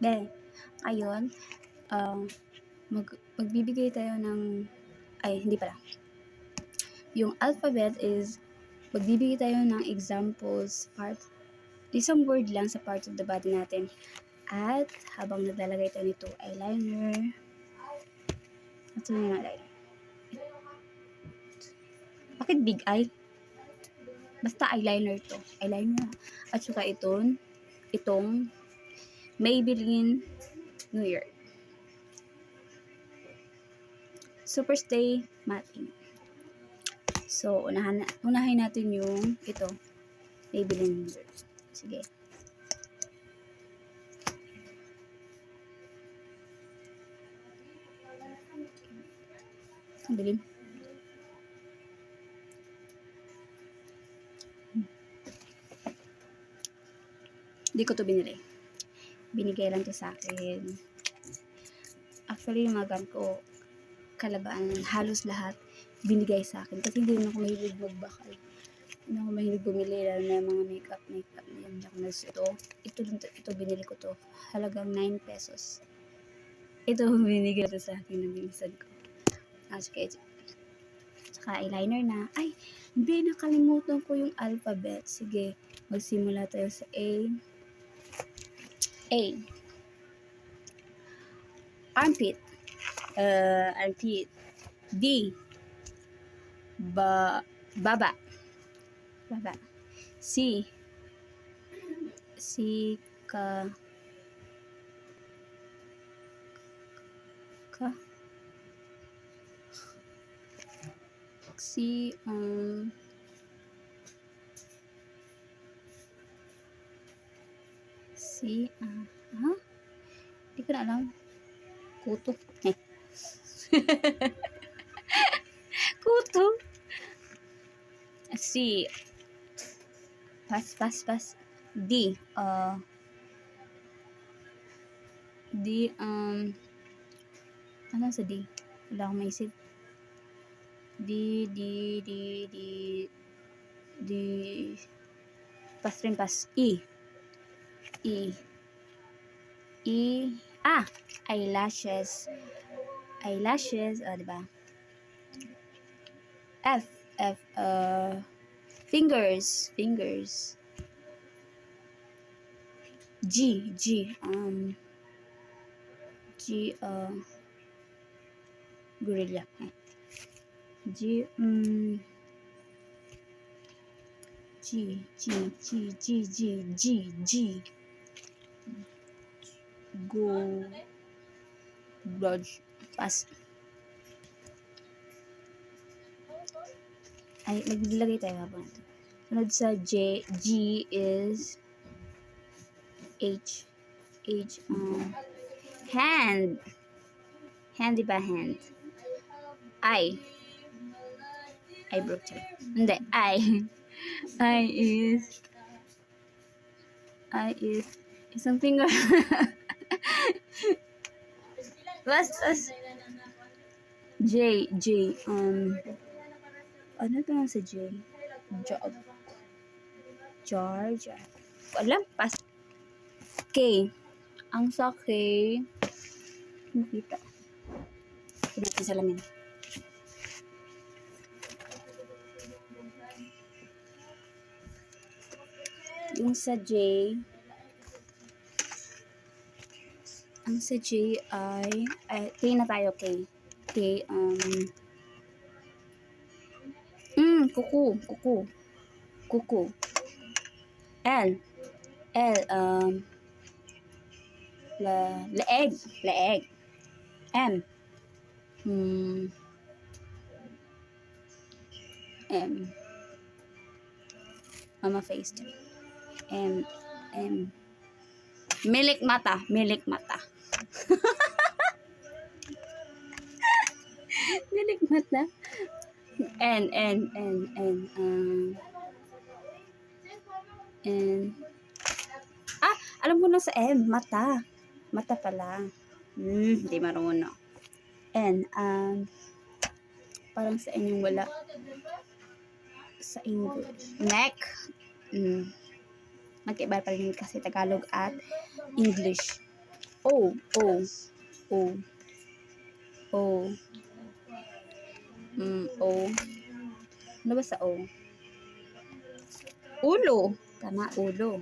Then, ngayon, magbibigay tayo ng, hindi pala. Yung alphabet is, magbibigay tayo ng examples, isang word lang sa part of the body natin. At, habang naglalagay tayo nito, eyeliner. Ito na yung eyeliner. Bakit big eye? Basta eyeliner to. Eyeliner. At saka itong Maybelline New Year Superstay Matte. So, unahin natin yung ito. Maybelline New Year. Sige. Ang dilim. Hindi ko to binili. Binigay lang to sa akin. Actually, yung mga gamit ko, kalabaan, halos lahat, binigay sa akin. Kasi hindi naman ako mahilig magbakal. Hindi ako mahilig bumili, lalo na yung mga makeup na yan. Ito, binili ko to. Halagang 9 pesos. Ito, binigay to sa akin ng bilisan ko. Saka eyeliner na. Ay, hindi, nakalimutan ko yung alphabet. Sige, magsimula tayo sa A. Armpit. Armpit. D. Baba. C. Ka. Hindi ko na alam. Kuto. Kuto. C. Pass. D. Ano sa D? Wala akong maisip. D. Pass. E. Eyelashes. Diba? F. Fingers. G. Gorilla. G. Grudge. Pass. Ay, maglagay tayo habang ito. Sunod sa G is H. Hand. Hand, diba? Hand. I broke siya. Hindi. I is isang finger. Basta. J. Ano ito nga sa J? George. Alam, pas. K. Ang sa K, nakita. Ito natin salamin. Yung sa J, ang sa J ay K na tayo, K. Kuko. L. Leeg. M. Mama face. M. Milik mata. Milik mata. N. Alam ko na sa M. Mata pala. Hindi marunong. N. Parang sa N yung wala. Sa English. Neck. Magkaiba pa rin kasi Tagalog at English. O, O, O, O, O. Ano ba sa O? Ulo. Tama, ulo.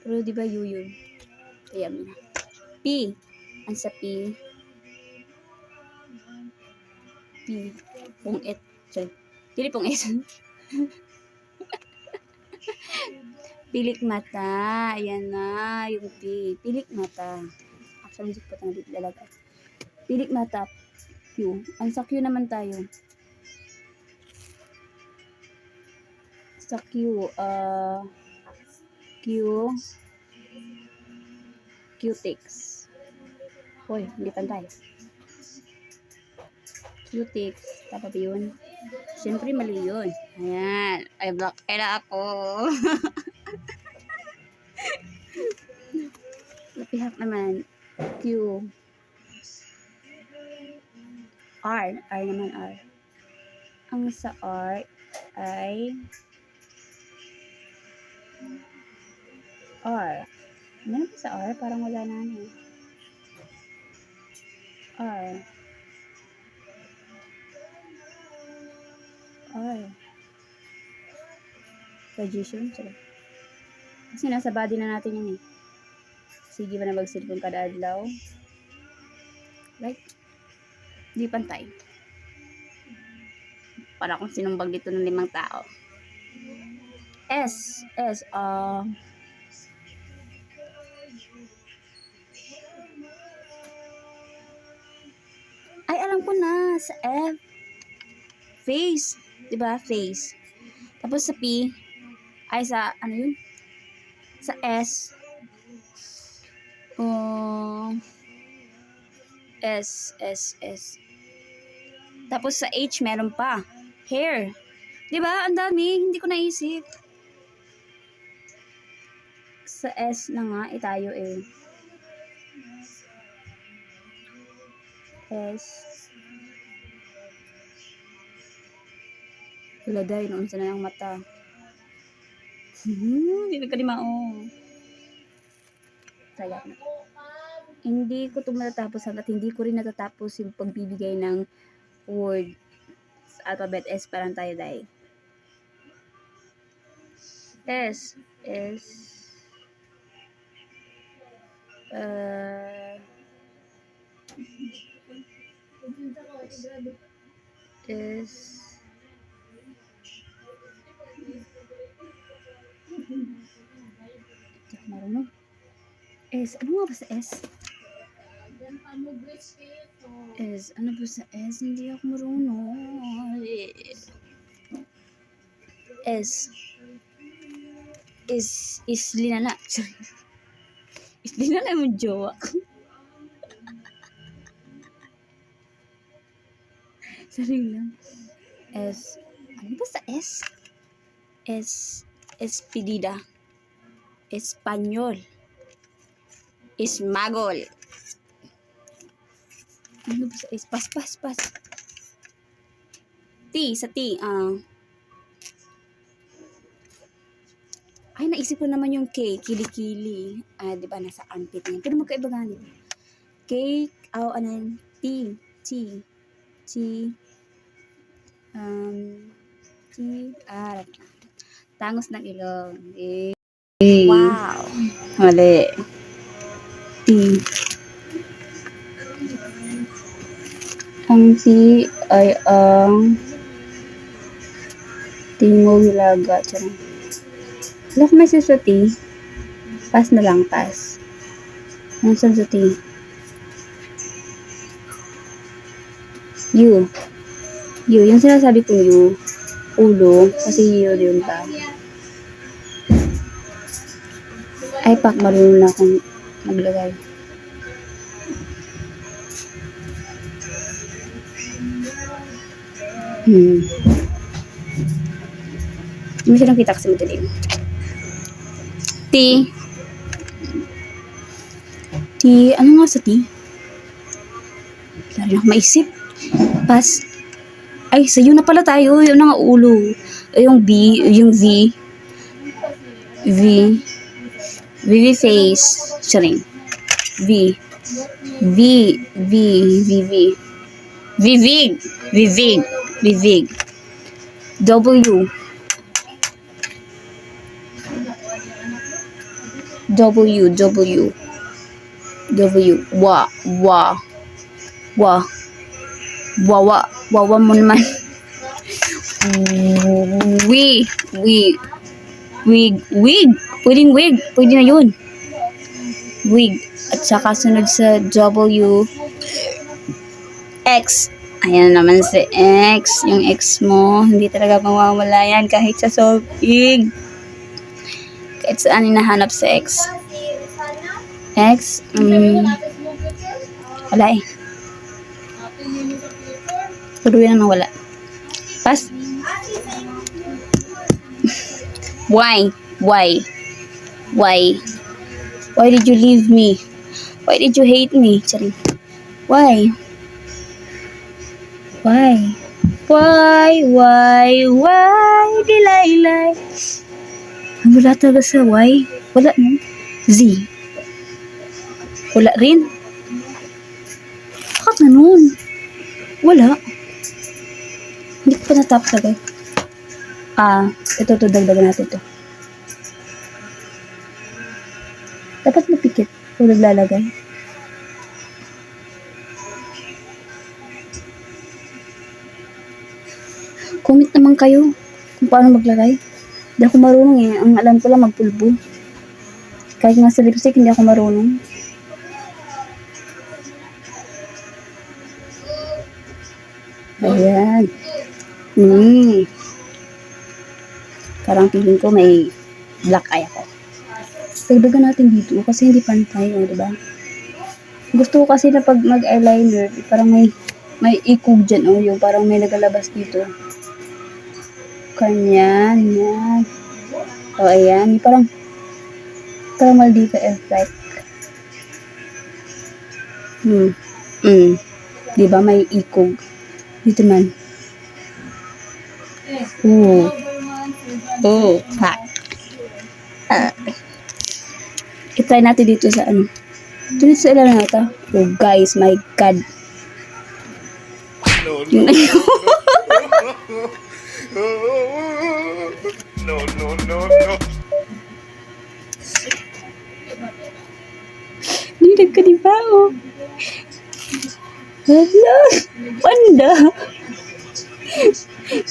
Pero di ba yun? Kaya mo na. P. Ang sa P. P. Pong et. Sorry. Dili pong et. Pilik mata. Ayan na. Yung P. Pilik mata. Actually, hindi ko pa tanong dalaga. Pilik mata. Q. Ang sa Q naman tayo. Sa Q. Q. Cutics. Hoy, hindi pantay. Cutics. Tapa ba yun? Siyempre, mali yun. Ayan. Ay, block era ako. Napihak naman. Q. R. R naman, R. Ang sa R ay R. Ano ba sa R? Parang wala na ano. R. R. Position. Sorry. Kasi nasa body na natin yun eh. Sige ba na mag-cellphone kada adlaw? Like, di pantay. Para kung sinumbag dito ng 5 tao. S. S. Ay, alam ko na. Sa F. Face. Diba? Face. Tapos sa P. Ay, sa, ano yun? Sa S. S. Tapos sa H, meron pa. Hair. Diba? Ang dami. Hindi ko naisip. Sa S na nga, tayo eh. S. Wala dahil, noon sa na ng mata. Hindi na kalimao. Kaya na. Hindi ko ito matatapos hanggat hindi ko rin natatapos yung pagbibigay ng word sa alphabet S. Parang tayo dahil. S. S. S. Marunong. S. Ano nga ba sa S? S. Ano ba sa S? Hindi ako marunong. S. Is linala. Is linala mo jowa. Saring lang. S. Ano ba sa S? S. Espedida. Espanyol. Ismagol. Ano ba sa S? Pas. T. Sa T. Ay, naisip ko naman yung K. Kili-kili. Diba nasa armpit niya. Pero magkaiba ganit. K. Ano yun? T. Tangos ng ilong. Wow. Mali. T. Ang T ay ang Timog Hilaga. Wala ko message sa T. Pass na lang, pass. Ano sa T? U. Yung sinasabi ko U. Ulo. Kasi U yun pa. Ay, pak, marunong na akong maglagay. Hindi mo siya nakita kasi madaling. T. Ano nga sa T? Wala rin ako maisip. Pass. Ay, sa U na pala tayo. Yung nga ulo. Yung B, yung V. Vivi face. Charing. V. V, V, V, V. Vivig, Vivig, Vivig. W, W, W, W. Wa, wa, wa. Wawa, wawa mo naman. Wig, wig, wig. Pwedeng wig, pwede na yun. Wig. At saka sunod sa W, X. Ayan naman si X. Yung X mo, hindi talaga mawawala yan kahit sa solving. Kahit saan hinahanap sa X. X, wala eh. Tuloy na wala. Pass. Why? Why? Why? Why did you leave me? Why did you hate me? Charing. Why? Why? Why? Delilah. Wala talaga sa why. Wala no? Z. Wala rin. Bakit ganun? Wala. Hindi ko pa natap talaga. Ito dagdagan natin ito. Dapat mapikit kung naglalagay. Comment naman kayo kung paano maglagay. Hindi ako marunong eh. Ang alam ko lang magpulbo. Kahit nga sa lipstick, hindi ako marunong. Ayan. Parang feeling ko may black eye ako. Dagdagan natin dito kasi hindi pantay, diba? Gusto ko kasi na pag mag-eyeliner, parang may ikog dyan, yung parang may nagalabas dito. Kanyan, yan. Ayan, parang maldita effect. Diba may ikog? Dito man. Fuck. I-try natin dito sa ano. Dito sa ilalim na ito. Oh guys, my God. No. Nilag ka diba? Hala. Panda.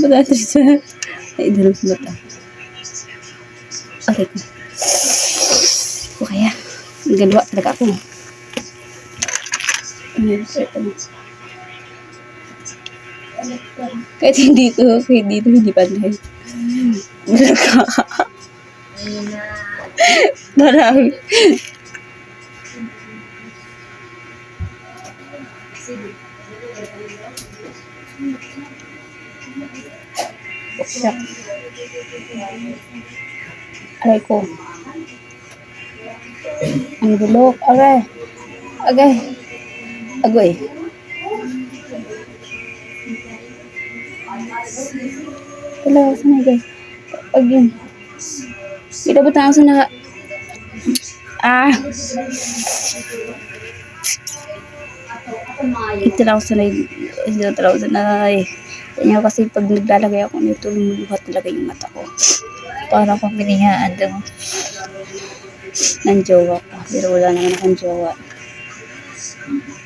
Baka sa... Ay, dalawang sa mata. Okay ko. O kaya, nagalawa talaga ako. Kahit hindi pantay. Bulaga. Marami. Siya. Aray ko. Ang bulok. Agay. Agoy. Wala, sana guys. Pag yun. Kita ba tayo sa Ito lang ako sanay. Kanya kasi pag naglalagay ako nito, lumuluhat talaga yung mata ko. Parang pang binihaan ng jowa ko. Pero wala naman akong jowa.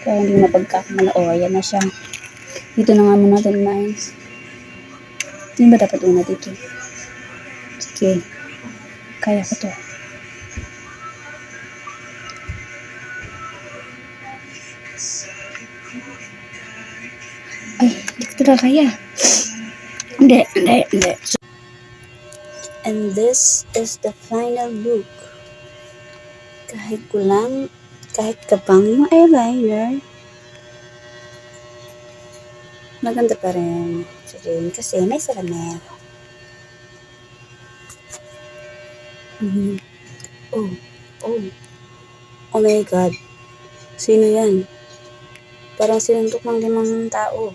Kaya hindi napagkakamala. Ayan na siya. Dito na nga muna natin kumain. Hindi ba dapat una dito? Sige. Kaya ko to. Ay, hindi ko talaga kaya. Hindi. And this is the final look. Kahit kulang, kahit kapang yung eyeliner, maganda pa rin. Kasi may salamin. Oh my God. Sino yan? Parang sinuntok ng 5 tao.